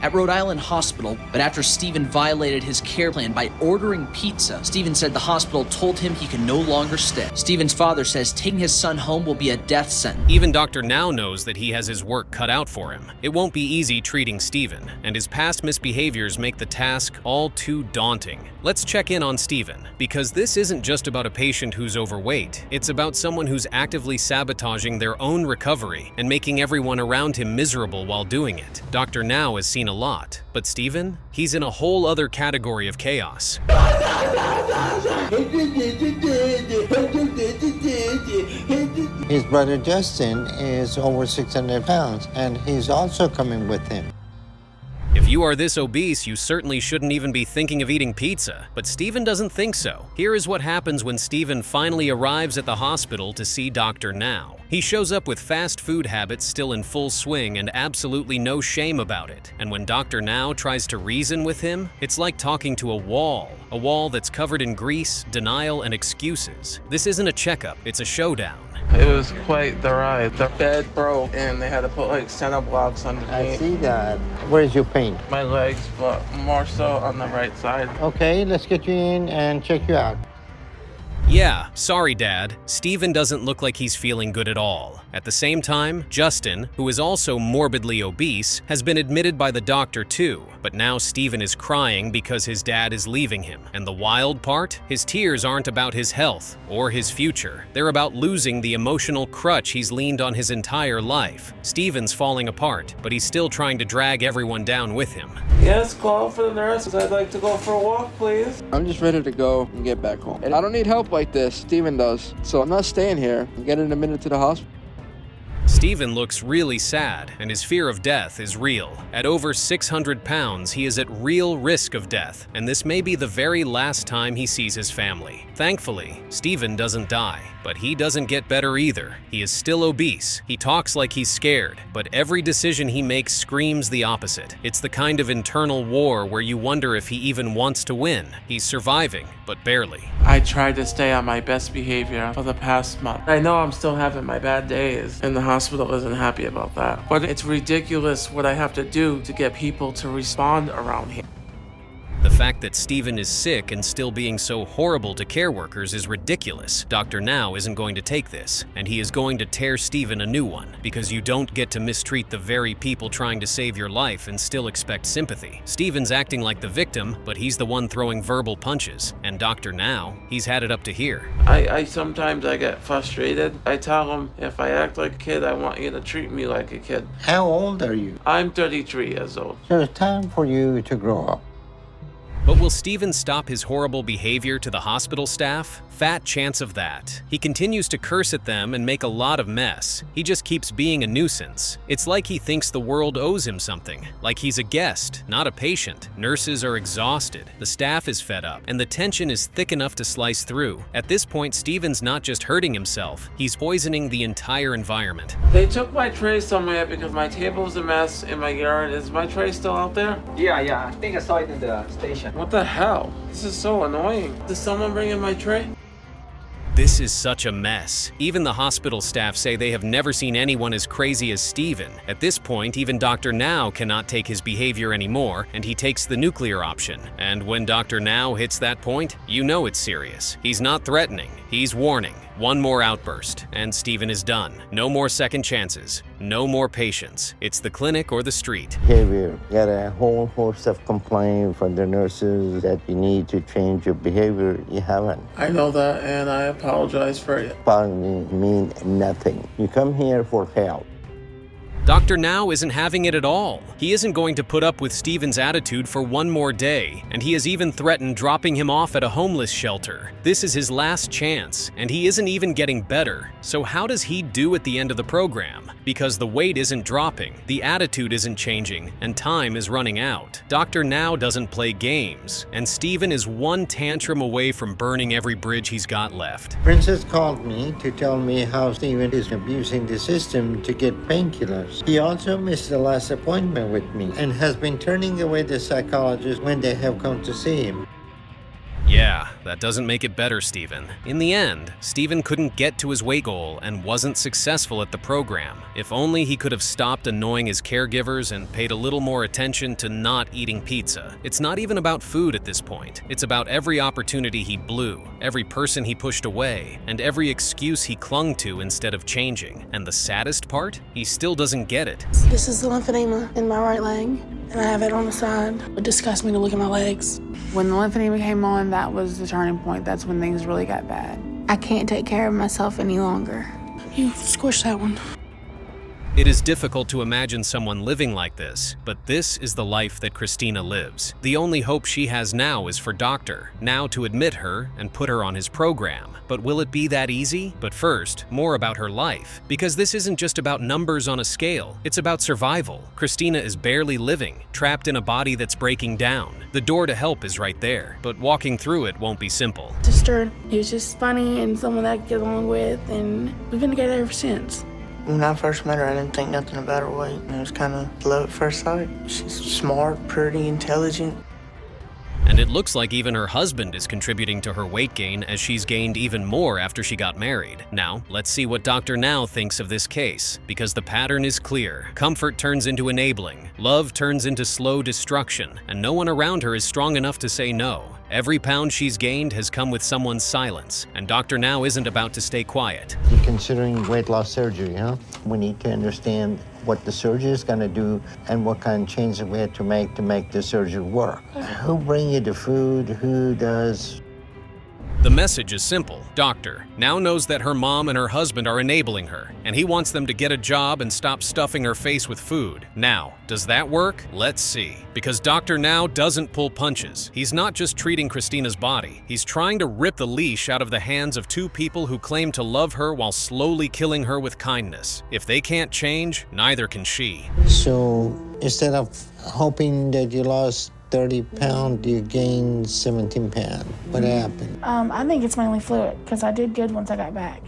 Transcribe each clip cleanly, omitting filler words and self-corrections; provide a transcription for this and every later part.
at Rhode Island Hospital, but after Stephen violated his care plan by ordering pizza, Stephen said the hospital told him he can no longer stay. Stephen's father says taking his son home will be a death sentence. Even Dr. Now knows that he has his work cut out for him. It won't be easy treating Stephen, and his past misbehaviors make the task all too daunting. Let's check in on Stephen, because this isn't just about a patient who's overweight. It's about someone who's actively sabotaging their own recovery and making everyone around him miserable while doing it. Dr. Now has seen a lot, but Stephen, he's in a whole other category of chaos. His brother Justin is over 600 pounds, and he's also coming with him. If you are this obese, you certainly shouldn't even be thinking of eating pizza. But Stephen doesn't think so. Here is what happens when Stephen finally arrives at the hospital to see Dr. Now. He shows up with fast food habits still in full swing and absolutely no shame about it. And when Dr. Now tries to reason with him, it's like talking to a wall that's covered in grease, denial, and excuses. This isn't a checkup, it's a showdown. It was quite the ride. The bed broke and they had to put like center blocks underneath. I see that. Where's your pain? My legs, but more so on the right side. Okay, let's get you in and check you out. Yeah, sorry Dad, Stephen doesn't look like he's feeling good at all. At the same time, Justin, who is also morbidly obese, has been admitted by the doctor too. But now Stephen is crying because his dad is leaving him. And the wild part? His tears aren't about his health or his future. They're about losing the emotional crutch he's leaned on his entire life. Stephen's falling apart, but he's still trying to drag everyone down with him. Yes, call for the nurse. I'd like to go for a walk, please. I'm just ready to go and get back home. And I don't need help like this, Stephen does. So I'm not staying here. I'm getting admitted to the hospital. Stephen looks really sad, and his fear of death is real. At over 600 pounds, he is at real risk of death, and this may be the very last time he sees his family. Thankfully, Stephen doesn't die, but he doesn't get better either. He is still obese, he talks like he's scared, but every decision he makes screams the opposite. It's the kind of internal war where you wonder if he even wants to win. He's surviving, but barely. I tried to stay on my best behavior for the past month. I know I'm still having my bad days, and the hospital isn't happy about that. But it's ridiculous what I have to do to get people to respond around here. The fact that Stephen is sick and still being so horrible to care workers is ridiculous. Dr. Now isn't going to take this, and he is going to tear Stephen a new one, because you don't get to mistreat the very people trying to save your life and still expect sympathy. Stephen's acting like the victim, but he's the one throwing verbal punches, and Dr. Now, he's had it up to here. I sometimes get frustrated. I tell him, if I act like a kid, I want you to treat me like a kid. How old are you? I'm 33 years old. So it's time for you to grow up. But will Stephen stop his horrible behavior to the hospital staff? Fat chance of that. He continues to curse at them and make a lot of mess. He just keeps being a nuisance. It's like he thinks the world owes him something, like he's a guest, not a patient. Nurses are exhausted, the staff is fed up, and the tension is thick enough to slice through. At this point, Stephen's not just hurting himself, he's poisoning the entire environment. They took my tray somewhere because my table's a mess in my yard. Is my tray still out there? Yeah, I think I saw it in the station. What the hell? This is so annoying. Did someone bring in my tray? This is such a mess. Even the hospital staff say they have never seen anyone as crazy as Stephen. At this point, even Dr. Now cannot take his behavior anymore, and he takes the nuclear option. And when Dr. Now hits that point, you know it's serious. He's not threatening, he's warning. One more outburst, and Stephen is done. No more second chances, no more patience. It's the clinic or the street. Behavior. You got a whole host of complaints from the nurses that you need to change your behavior. You haven't. I know that, and I apologize for it. Apology mean nothing. You come here for help. Dr. Now isn't having it at all. He isn't going to put up with Stephen's attitude for one more day, and he has even threatened dropping him off at a homeless shelter. This is his last chance, and he isn't even getting better. So how does he do at the end of the program? Because the weight isn't dropping, the attitude isn't changing, and time is running out. Dr. Now doesn't play games, and Stephen is one tantrum away from burning every bridge he's got left. Princess called me to tell me how Stephen is abusing the system to get painkillers. He also missed the last appointment with me and has been turning away the psychologists when they have come to see him. Yeah, that doesn't make it better, Steven. In the end, Steven couldn't get to his weight goal and wasn't successful at the program. If only he could have stopped annoying his caregivers and paid a little more attention to not eating pizza. It's not even about food at this point. It's about every opportunity he blew, every person he pushed away, and every excuse he clung to instead of changing. And the saddest part? He still doesn't get it. This is the lymphedema in my right leg, and I have it on the side. It disgusts me to look at my legs. When the lymphedema came on, that was the turning point. That's when things really got bad. I can't take care of myself any longer. You squished that one. It is difficult to imagine someone living like this, but this is the life that Christina lives. The only hope she has now is for Doctor, now to admit her and put her on his program. But will it be that easy? But first, more about her life. Because this isn't just about numbers on a scale, it's about survival. Christina is barely living, trapped in a body that's breaking down. The door to help is right there, but walking through it won't be simple. Sister, he was just funny and someone that I could get along with, and we've been together ever since. When I first met her, I didn't think nothing about her weight. It was kind of love at first sight. She's smart, pretty, intelligent. And it looks like even her husband is contributing to her weight gain, as she's gained even more after she got married. Now, let's see what Dr. Now thinks of this case, because the pattern is clear. Comfort turns into enabling, love turns into slow destruction, and no one around her is strong enough to say no. Every pound she's gained has come with someone's silence, and Dr. Now isn't about to stay quiet. You're considering weight loss surgery, huh? We need to understand what the surgery is going to do and what kind of changes we have to make the surgery work. Who bring you the food? Who does? The message is simple. Doctor Now knows that her mom and her husband are enabling her, and he wants them to get a job and stop stuffing her face with food. Now, does that work? Let's see. Because Dr. Now doesn't pull punches. He's not just treating Christina's body. He's trying to rip the leash out of the hands of two people who claim to love her while slowly killing her with kindness. If they can't change, neither can she. So instead of hoping that you lost 30 pounds, you gained 17 pounds. What happened? I think it's mainly fluid, because I did good once I got back.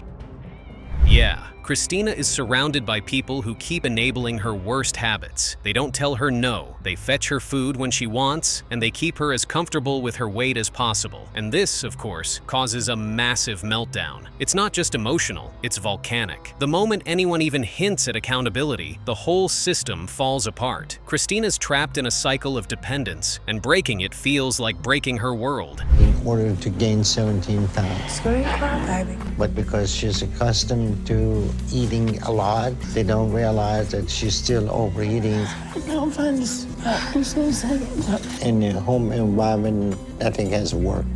Yeah, Christina is surrounded by people who keep enabling her worst habits. They don't tell her no, they fetch her food when she wants, and they keep her as comfortable with her weight as possible. And this, of course, causes a massive meltdown. It's not just emotional, it's volcanic. The moment anyone even hints at accountability, the whole system falls apart. Christina's trapped in a cycle of dependence, and breaking it feels like breaking her world. In order to gain 17 pounds. Sweet cry, baby. But because she's accustomed to eating a lot, they don't realize that she's still overeating. No, I'm fine. Just a second. In the home environment, nothing has worked.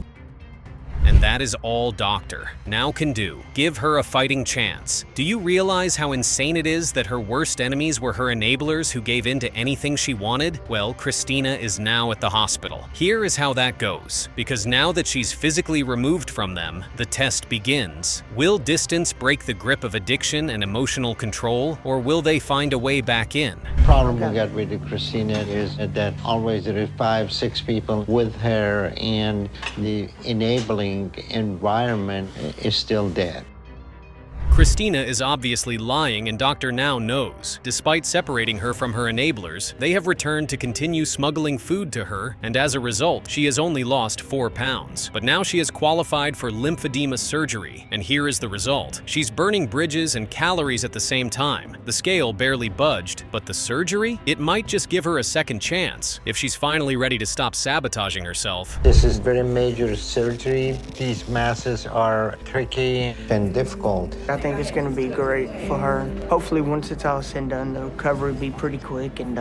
And that is all Doctor Now can do. Give her a fighting chance. Do you realize how insane it is that her worst enemies were her enablers who gave in to anything she wanted? Well, Christina is now at the hospital. Here is how that goes. Because now that she's physically removed from them, the test begins. Will distance break the grip of addiction and emotional control, or will they find a way back in? The problem we got with Christina is that always there are 5, 6 people with her, and the enabling environment is still dead. Christina is obviously lying, and Dr. Now knows. Despite separating her from her enablers, they have returned to continue smuggling food to her, and as a result, she has only lost 4 pounds. But now she is qualified for lymphedema surgery, and here is the result. She's burning bridges and calories at the same time. The scale barely budged, but the surgery? It might just give her a second chance, if she's finally ready to stop sabotaging herself. This is very major surgery. These masses are tricky and difficult. I think it's going to be great for her. Hopefully, once it's all said and done, the recovery will be pretty quick and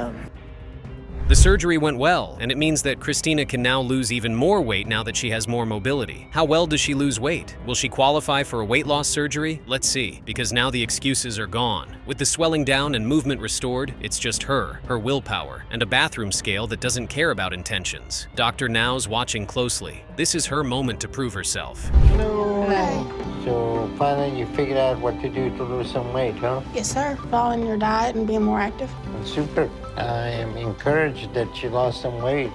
The surgery went well, and it means that Christina can now lose even more weight now that she has more mobility. How well does she lose weight? Will she qualify for a weight loss surgery? Let's see, because now the excuses are gone. With the swelling down and movement restored, it's just her willpower, and a bathroom scale that doesn't care about intentions. Dr. Now's watching closely. This is her moment to prove herself. No. So finally you figured out what to do to lose some weight, huh? Yes, sir. Following your diet and being more active. Super. I am encouraged that you lost some weight.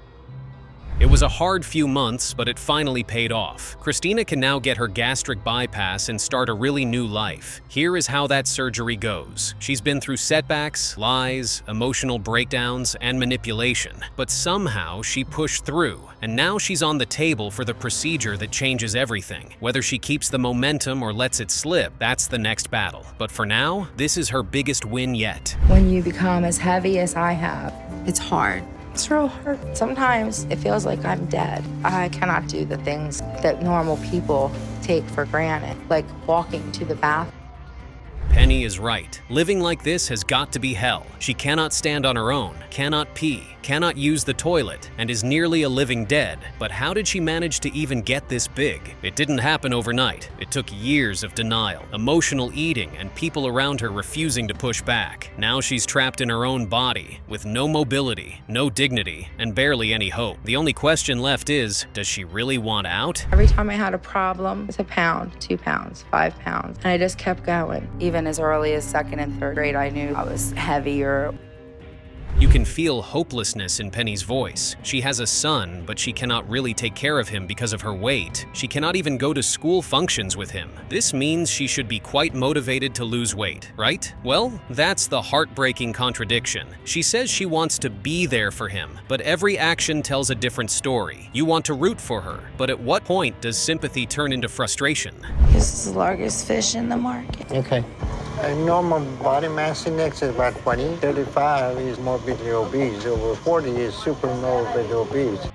It was a hard few months, but it finally paid off. Christina can now get her gastric bypass and start a really new life. Here is how that surgery goes. She's been through setbacks, lies, emotional breakdowns, and manipulation, but somehow she pushed through, and now she's on the table for the procedure that changes everything. Whether she keeps the momentum or lets it slip, that's the next battle. But for now, this is her biggest win yet. When you become as heavy as I have, it's hard. It's real hard. Sometimes it feels like I'm dead. I cannot do the things that normal people take for granted, like walking to the bathroom. Penny is right. Living like this has got to be hell. She cannot stand on her own, cannot pee, cannot use the toilet, and is nearly a living dead. But how did she manage to even get this big? It didn't happen overnight. It took years of denial, emotional eating, and people around her refusing to push back. Now she's trapped in her own body, with no mobility, no dignity, and barely any hope. The only question left is, does she really want out? Every time I had a problem, it's 1 pound, 2 pounds, 5 pounds, and I just kept going. Even as early as 2nd and 3rd grade, I knew I was heavier. You can feel hopelessness in Penny's voice. She has a son, but she cannot really take care of him because of her weight. She cannot even go to school functions with him. This means she should be quite motivated to lose weight, right? Well, that's the heartbreaking contradiction. She says she wants to be there for him, but every action tells a different story. You want to root for her, but at what point does sympathy turn into frustration? This is the largest fish in the market. Okay. A normal body mass index is about 20. 35 is morbidly obese. Over 40 is super morbidly obese.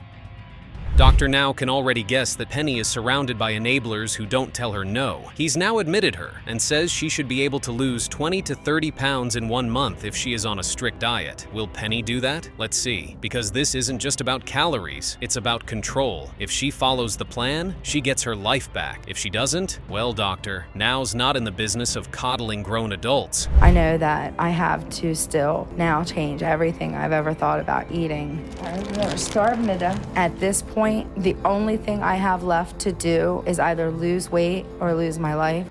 Dr. Now can already guess that Penny is surrounded by enablers who don't tell her no. He's now admitted her and says she should be able to lose 20 to 30 pounds in 1 month if she is on a strict diet. Will Penny do that? Let's see. Because this isn't just about calories, it's about control. If she follows the plan, she gets her life back. If she doesn't, well, doctor, Now's not in the business of coddling grown adults. I know that I have to still now change everything I've ever thought about eating. I'm never starving to death. At this point, the only thing I have left to do is either lose weight or lose my life.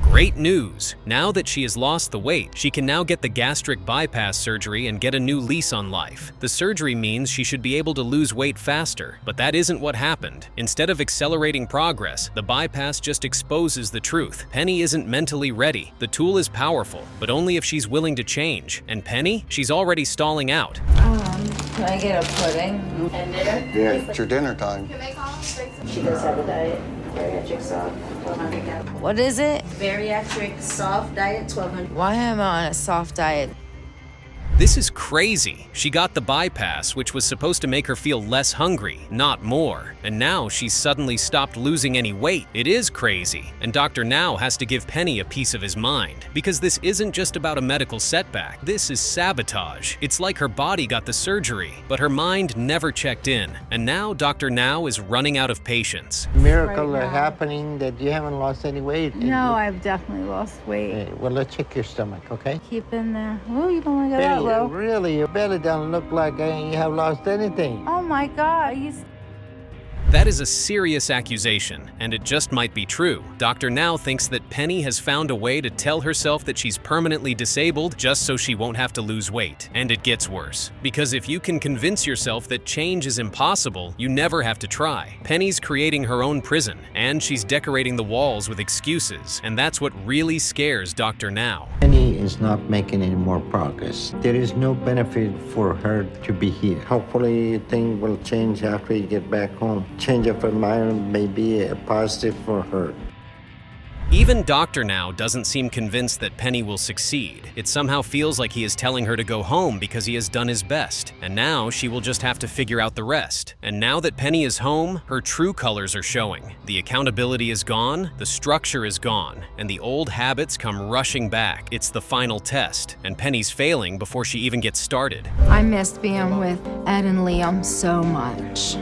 Great news! Now that she has lost the weight, she can now get the gastric bypass surgery and get a new lease on life. The surgery means she should be able to lose weight faster, but that isn't what happened. Instead of accelerating progress, the bypass just exposes the truth. Penny isn't mentally ready. The tool is powerful, but only if she's willing to change. And Penny? She's already stalling out. Can I get a pudding and dinner? Yeah, it's your dinner time. She does have a diet. Bariatric soft, 1200 calories. What is it? Bariatric soft diet, 1200. Why am I on a soft diet? This is crazy. She got the bypass, which was supposed to make her feel less hungry, not more. And now she's suddenly stopped losing any weight. It is crazy. And Dr. Now has to give Penny a piece of his mind. Because this isn't just about a medical setback. This is sabotage. It's like her body got the surgery, but her mind never checked in. And now Dr. Now is running out of patience. Miracle happening that you haven't lost any weight. No, I've definitely lost weight. Well, let's check your stomach, okay? Keep in there. Oh, you don't want to go that Penny, low. really, your belly doesn't look like you have lost anything. Oh my God, That is a serious accusation, and it just might be true. Dr. Now thinks that Penny has found a way to tell herself that she's permanently disabled just so she won't have to lose weight. And it gets worse. Because if you can convince yourself that change is impossible, you never have to try. Penny's creating her own prison, and she's decorating the walls with excuses, and that's what really scares Dr. Now. Penny is not making any more progress. There is no benefit for her to be here. Hopefully things will change after you get back home. Change of environment may be a positive for her. Even Dr. Now doesn't seem convinced that Penny will succeed. It somehow feels like he is telling her to go home because he has done his best. And now she will just have to figure out the rest. And now that Penny is home, her true colors are showing. The accountability is gone, the structure is gone, and the old habits come rushing back. It's the final test, and Penny's failing before she even gets started. I missed being with Ed and Liam so much.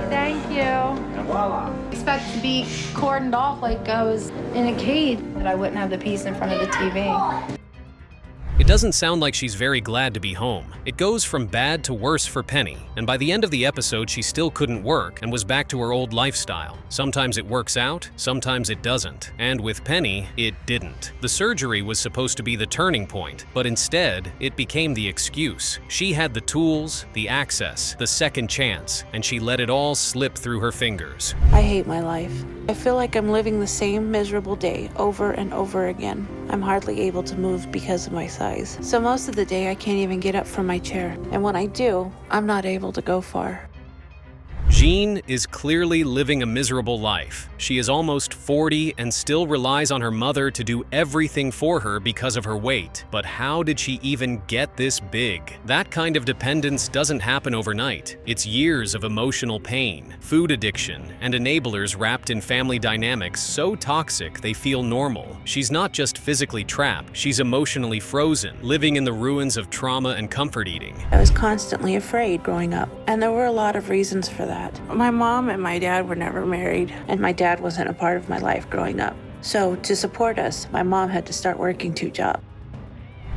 Thank you. And voila. I expect to be cordoned off like I was in a cage, that I wouldn't have the peace in front of the TV. It doesn't sound like she's very glad to be home. It goes from bad to worse for Penny, and by the end of the episode, she still couldn't work and was back to her old lifestyle. Sometimes it works out, sometimes it doesn't. And with Penny, it didn't. The surgery was supposed to be the turning point, but instead, it became the excuse. She had the tools, the access, the second chance, and she let it all slip through her fingers. I hate my life. I feel like I'm living the same miserable day over and over again. I'm hardly able to move because of my size. So most of the day I can't even get up from my chair. And when I do, I'm not able to go far. Jean is clearly living a miserable life. She is almost 40 and still relies on her mother to do everything for her because of her weight. But how did she even get this big? That kind of dependence doesn't happen overnight. It's years of emotional pain, food addiction, and enablers wrapped in family dynamics so toxic they feel normal. She's not just physically trapped, she's emotionally frozen, living in the ruins of trauma and comfort eating. I was constantly afraid growing up, and there were a lot of reasons for that. My mom and my dad were never married, and my dad wasn't a part of my life growing up. So to support us, my mom had to start working 2 jobs.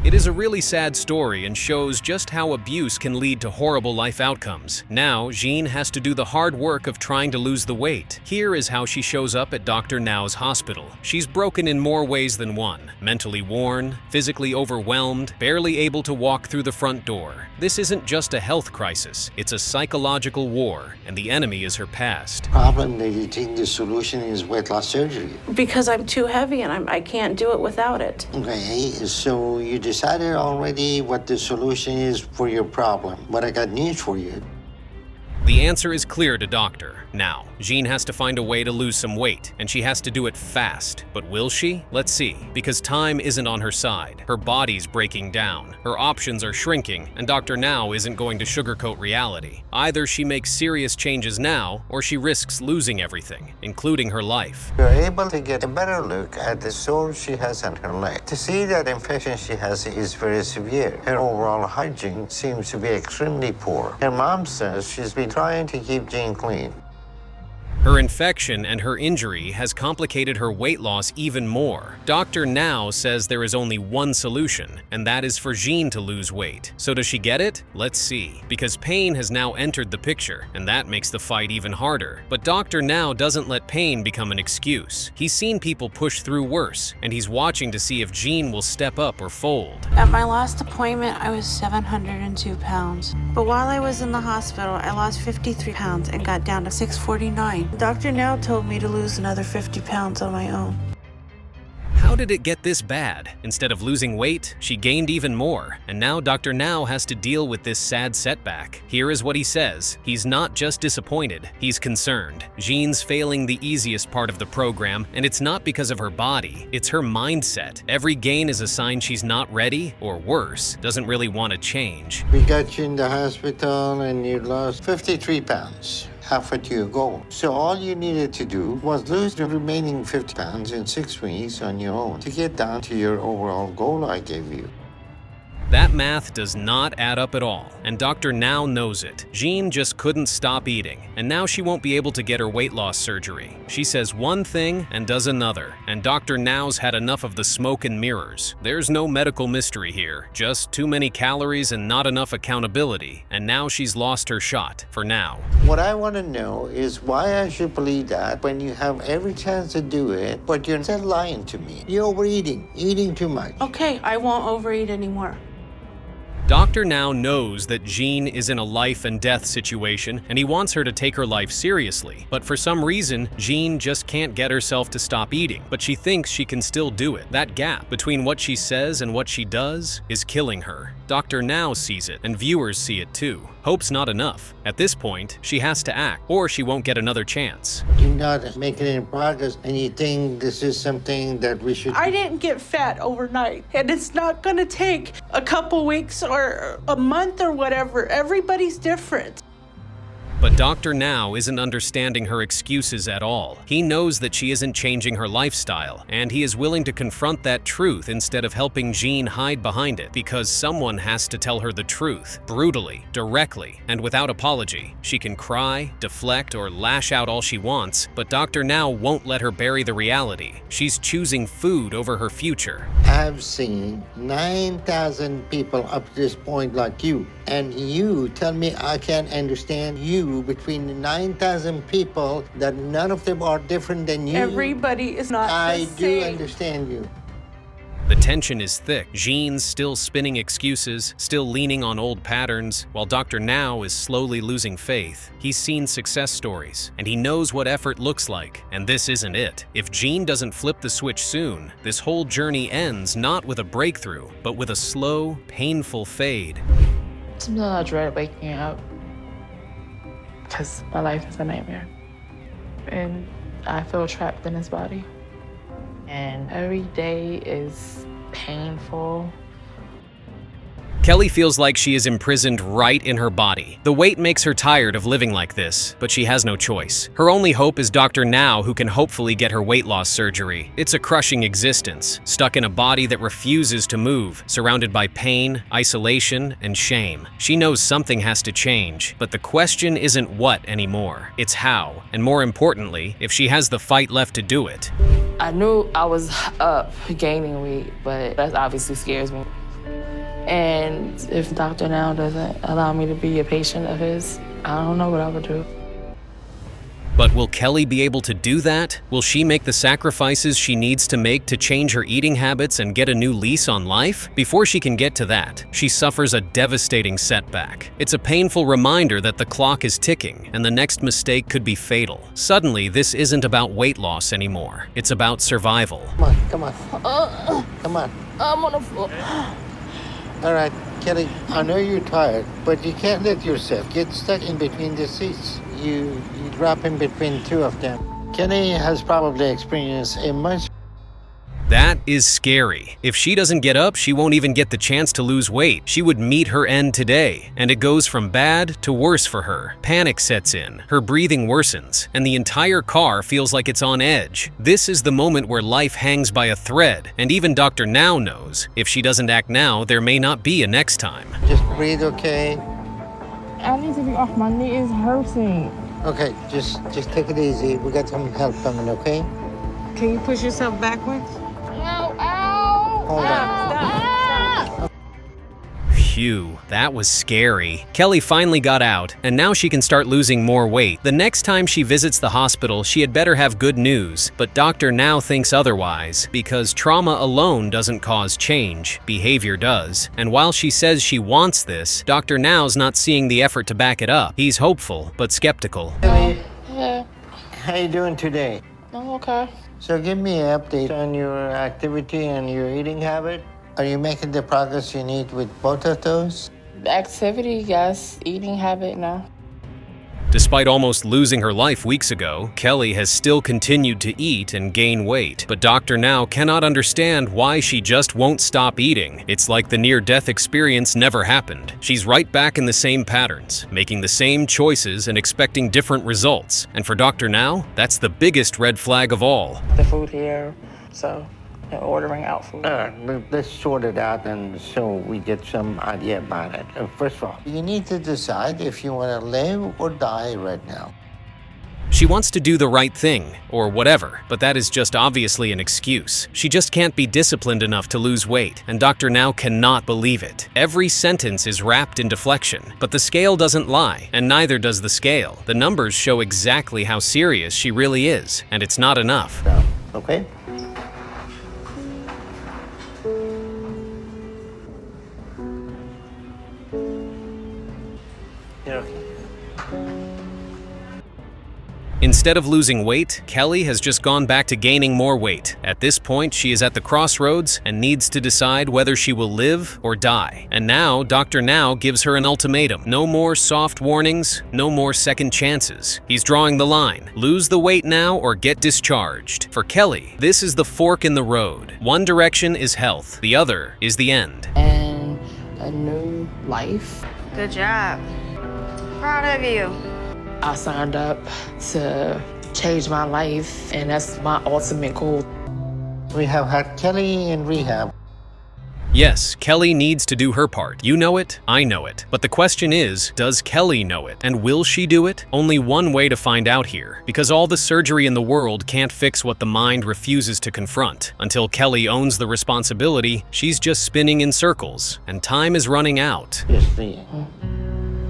It is a really sad story and shows just how abuse can lead to horrible life outcomes. Now, Jean has to do the hard work of trying to lose the weight. Here is how she shows up at Dr. Now's hospital. She's broken in more ways than one. Mentally worn, physically overwhelmed, barely able to walk through the front door. This isn't just a health crisis, it's a psychological war, and the enemy is her past. Problem that you think the solution is weight loss surgery? Because I'm too heavy and I can't do it without it. Okay, so you decided already what the solution is for your problem. But I got news for you. The answer is clear to Doctor. Now, Jean has to find a way to lose some weight, and she has to do it fast. But will she? Let's see. Because time isn't on her side. Her body's breaking down. Her options are shrinking, and Dr. Now isn't going to sugarcoat reality. Either she makes serious changes now, or she risks losing everything, including her life. You're able to get a better look at the sore she has on her leg. To see that infection she has is very severe. Her overall hygiene seems to be extremely poor. Her mom says she's been trying to keep Jean clean. Her infection and her injury has complicated her weight loss even more. Dr. Now says there is only one solution, and that is for Jean to lose weight. So does she get it? Let's see. Because pain has now entered the picture, and that makes the fight even harder. But Dr. Now doesn't let pain become an excuse. He's seen people push through worse, and he's watching to see if Jean will step up or fold. At my last appointment, I was 702 pounds. But while I was in the hospital, I lost 53 pounds and got down to 649. Dr. Now told me to lose another 50 pounds on my own. How did it get this bad? Instead of losing weight, she gained even more, and now Dr. Now has to deal with this sad setback. Here is what he says. He's not just disappointed, he's concerned. Jean's failing the easiest part of the program, and it's not because of her body, it's her mindset. Every gain is a sign she's not ready, or worse, doesn't really want to change. We got you in the hospital and you lost 53 pounds. Halfway to your goal. So all you needed to do was lose the remaining 50 pounds in 6 weeks on your own to get down to your overall goal I gave you. That math does not add up at all, and Dr. Now knows it. Jean just couldn't stop eating, and now she won't be able to get her weight loss surgery. She says one thing and does another, and Dr. Now's had enough of the smoke and mirrors. There's no medical mystery here, just too many calories and not enough accountability, and now she's lost her shot, for now. What I want to know is why I should believe that when you have every chance to do it, but you're still lying to me. You're overeating, eating too much. Okay, I won't overeat anymore. Dr. Now knows that Jean is in a life and death situation, and he wants her to take her life seriously. But for some reason, Jean just can't get herself to stop eating, but she thinks she can still do it. That gap between what she says and what she does is killing her. Dr. Now sees it, and viewers see it too. Hope's not enough. At this point, she has to act, or she won't get another chance. You're not making any progress, and you think this is something that we should... I didn't get fat overnight, and it's not gonna take a couple weeks or a month or whatever. Everybody's different. But Dr. Now isn't understanding her excuses at all. He knows that she isn't changing her lifestyle, and he is willing to confront that truth instead of helping Jean hide behind it, because someone has to tell her the truth, brutally, directly, and without apology. She can cry, deflect, or lash out all she wants, but Dr. Now won't let her bury the reality. She's choosing food over her future. I've seen 9,000 people up to this point like you, and you tell me I can't understand you between the 9,000 people, that none of them are different than you. Everybody is not I the do same. understand you. The tension is thick. Jean's still spinning excuses, still leaning on old patterns, while Dr. Now is slowly losing faith. He's seen success stories, and he knows what effort looks like, and this isn't it. If Jean doesn't flip the switch soon, this whole journey ends not with a breakthrough, but with a slow, painful fade. Sometimes I dread waking up because my life is a nightmare. And I feel trapped in this body. And every day is painful. Kelly feels like she is imprisoned right in her body. The weight makes her tired of living like this, but she has no choice. Her only hope is Dr. Now, who can hopefully get her weight loss surgery. It's a crushing existence, stuck in a body that refuses to move, surrounded by pain, isolation, and shame. She knows something has to change, but the question isn't what anymore. It's how, and more importantly, if she has the fight left to do it. I knew I was up gaining weight, but that obviously scares me. And if Dr. Now doesn't allow me to be a patient of his, I don't know what I would do. But will Kelly be able to do that? Will she make the sacrifices she needs to make to change her eating habits and get a new lease on life? Before she can get to that, she suffers a devastating setback. It's a painful reminder that the clock is ticking and the next mistake could be fatal. Suddenly, this isn't about weight loss anymore. It's about survival. Come on. Come on. I'm on the floor. All right, Kelly, I know you're tired, but you can't let yourself get stuck in between the seats. You drop in between two of them. Kelly has probably experienced a much... That is scary. If she doesn't get up, she won't even get the chance to lose weight. She would meet her end today, and it goes from bad to worse for her. Panic sets in, her breathing worsens, and the entire car feels like it's on edge. This is the moment where life hangs by a thread, and even Dr. Now knows, if she doesn't act now, there may not be a next time. Just breathe, okay? I need to be off. My knee is hurting. Okay, just take it easy. We got some help coming, okay? Can you push yourself backwards? Ow, ow! Hold on. Phew, that was scary. Kelly finally got out, and now she can start losing more weight. The next time she visits the hospital, she had better have good news, but Dr. Now thinks otherwise, because trauma alone doesn't cause change, behavior does. And while she says she wants this, Dr. Now's not seeing the effort to back it up. He's hopeful, but skeptical. Kelly, Yeah, how you doing today? I'm okay. So give me an update on your activity and your eating habit. Are you making the progress you need with both of those? Activity, yes. Eating habit, no. Despite almost losing her life weeks ago, Kelly has still continued to eat and gain weight. But Dr. Now cannot understand why she just won't stop eating. It's like the near-death experience never happened. She's right back in the same patterns, making the same choices and expecting different results. And for Dr. Now, that's the biggest red flag of all. The food here, so ordering out food. Let's sort it out and so we get some idea about it. First of all, you need to decide if you want to live or die right now. She wants to do the right thing, or whatever, but that is just obviously an excuse. She just can't be disciplined enough to lose weight, and Dr. Now cannot believe it. Every sentence is wrapped in deflection, but the scale doesn't lie, and neither does the scale. The numbers show exactly how serious she really is, and it's not enough. Okay? Instead of losing weight, Kelly has just gone back to gaining more weight. At this point, she is at the crossroads and needs to decide whether she will live or die. And now, Dr. Now gives her an ultimatum. No more soft warnings, no more second chances. He's drawing the line. Lose the weight now or get discharged. For Kelly, this is the fork in the road. One direction is health, the other is the end. And a new life. Good job. Proud of you. I signed up to change my life, and that's my ultimate goal. We have had Kelly in rehab. Yes, Kelly needs to do her part. You know it, I know it. But the question is, does Kelly know it? And will she do it? Only one way to find out here, because all the surgery in the world can't fix what the mind refuses to confront. Until Kelly owns the responsibility, she's just spinning in circles, and time is running out. Yes,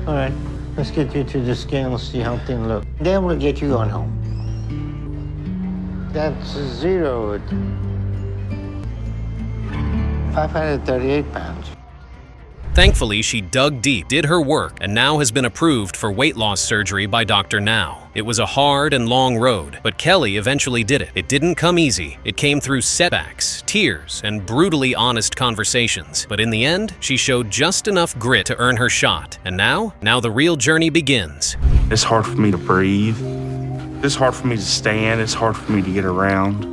all right, let's get you to the scale and see how things look. Then we'll get you on home. That's 0. 538 pounds. Thankfully, she dug deep, did her work, and now has been approved for weight loss surgery by Dr. Now. It was a hard and long road, but Kelly eventually did it. It didn't come easy. It came through setbacks, tears, and brutally honest conversations. But in the end, she showed just enough grit to earn her shot. And now the real journey begins. It's hard for me to breathe. It's hard for me to stand. It's hard for me to get around.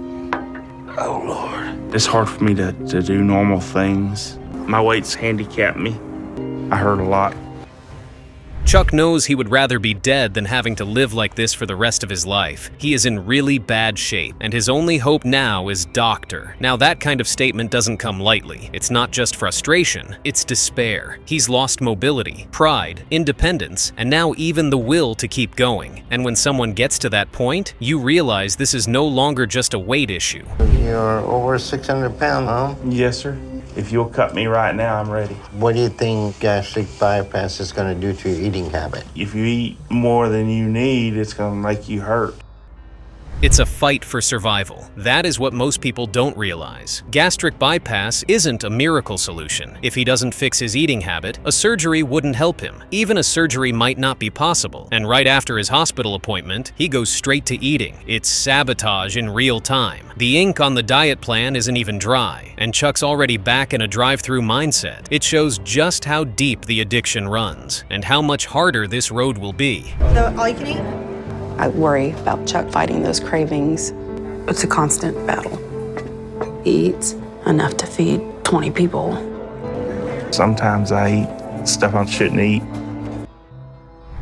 Oh, Lord. It's hard for me to do normal things. My weight's handicapped me. I hurt a lot. Chuck knows he would rather be dead than having to live like this for the rest of his life. He is in really bad shape, and his only hope now is doctor. Now that kind of statement doesn't come lightly. It's not just frustration, it's despair. He's lost mobility, pride, independence, and now even the will to keep going. And when someone gets to that point, you realize this is no longer just a weight issue. You're over 600 pounds, huh? Yes, sir. If you'll cut me right now, I'm ready. What do you think gastric bypass is going to do to your eating habit? If you eat more than you need, it's going to make you hurt. It's a fight for survival. That is what most people don't realize. Gastric bypass isn't a miracle solution. If he doesn't fix his eating habit, a surgery wouldn't help him. Even a surgery might not be possible. And right after his hospital appointment, he goes straight to eating. It's sabotage in real time. The ink on the diet plan isn't even dry, and Chuck's already back in a drive-through mindset. It shows just how deep the addiction runs, and how much harder this road will be. All you can eat? I worry about Chuck fighting those cravings. It's a constant battle. He eats enough to feed 20 people. Sometimes I eat stuff I shouldn't eat.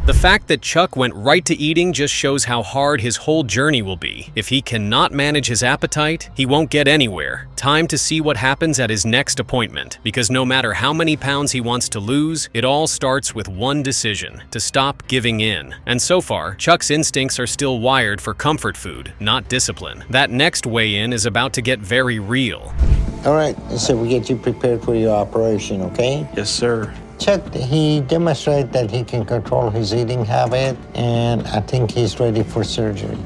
The fact that Chuck went right to eating just shows how hard his whole journey will be. If he cannot manage his appetite, he won't get anywhere. Time to see what happens at his next appointment, because no matter how many pounds he wants to lose, it all starts with one decision: to stop giving in. And so far, Chuck's instincts are still wired for comfort food, not discipline. That next weigh-in is about to get very real. All right, so we get you prepared for your operation, okay? Yes, sir. Chuck, he demonstrated that he can control his eating habit, and I think he's ready for surgery.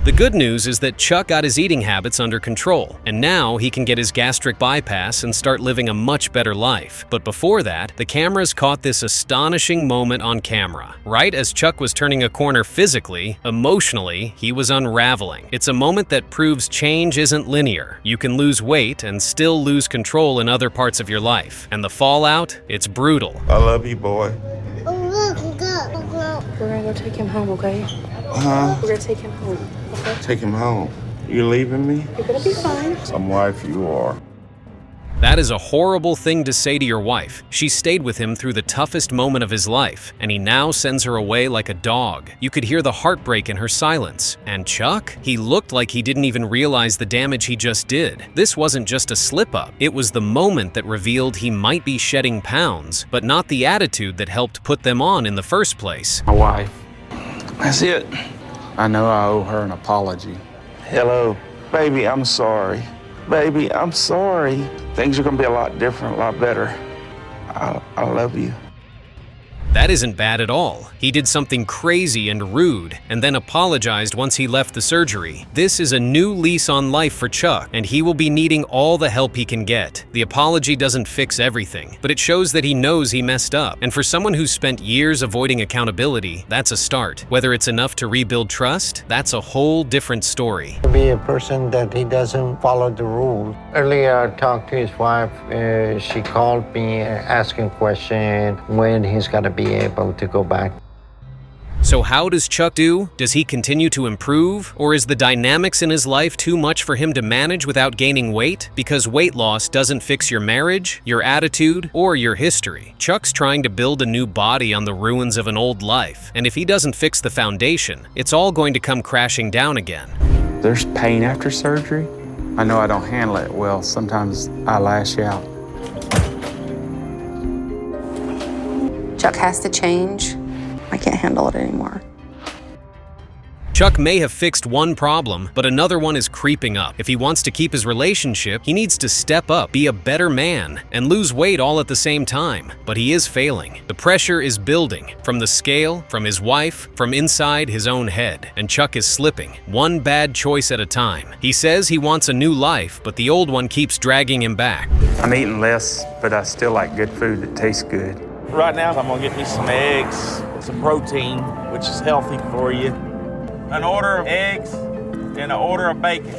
The good news is that Chuck got his eating habits under control, and now he can get his gastric bypass and start living a much better life. But before that, the cameras caught this astonishing moment on camera. Right as Chuck was turning a corner physically, emotionally, he was unraveling. It's a moment that proves change isn't linear. You can lose weight and still lose control in other parts of your life. And the fallout, it's brutal. I love you, boy. We're gonna go take him home, okay? Huh? We're gonna take him home, okay? Take him home. You leaving me? You're gonna be fine. Some wife you are. That is a horrible thing to say to your wife. She stayed with him through the toughest moment of his life, and he now sends her away like a dog. You could hear the heartbreak in her silence. And Chuck? He looked like he didn't even realize the damage he just did. This wasn't just a slip-up. It was the moment that revealed he might be shedding pounds, but not the attitude that helped put them on in the first place. My wife. That's it. I know I owe her an apology. Hello. Baby, I'm sorry. Baby, I'm sorry. Things are gonna be a lot different, a lot better. I love you. That isn't bad at all. He did something crazy and rude, and then apologized once he left the surgery. This is a new lease on life for Chuck, and he will be needing all the help he can get. The apology doesn't fix everything, but it shows that he knows he messed up. And for someone who's spent years avoiding accountability, that's a start. Whether it's enough to rebuild trust, that's a whole different story. To be a person that he doesn't follow the rules. Earlier, I talked to his wife. She called me asking questions when he's gonna be able to go back. So how does Chuck do? Does he continue to improve? Or is the dynamics in his life too much for him to manage without gaining weight? Because weight loss doesn't fix your marriage, your attitude, or your history. Chuck's trying to build a new body on the ruins of an old life, and if he doesn't fix the foundation, it's all going to come crashing down again. There's pain after surgery. I know I don't handle it well. Sometimes I lash out. Chuck has to change. I can't handle it anymore. Chuck may have fixed one problem, but another one is creeping up. If he wants to keep his relationship, he needs to step up, be a better man, and lose weight all at the same time. But he is failing. The pressure is building, from the scale, from his wife, from inside his own head. And Chuck is slipping, one bad choice at a time. He says he wants a new life, but the old one keeps dragging him back. I'm eating less, but I still like good food that tastes good. Right now, I'm gonna get me some eggs, some protein, which is healthy for you. An order of eggs and an order of bacon.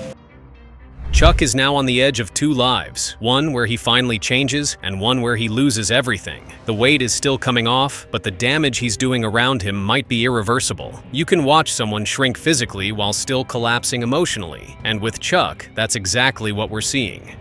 Chuck is now on the edge of two lives, one where he finally changes and one where he loses everything. The weight is still coming off, but the damage he's doing around him might be irreversible. You can watch someone shrink physically while still collapsing emotionally, and with Chuck, that's exactly what we're seeing.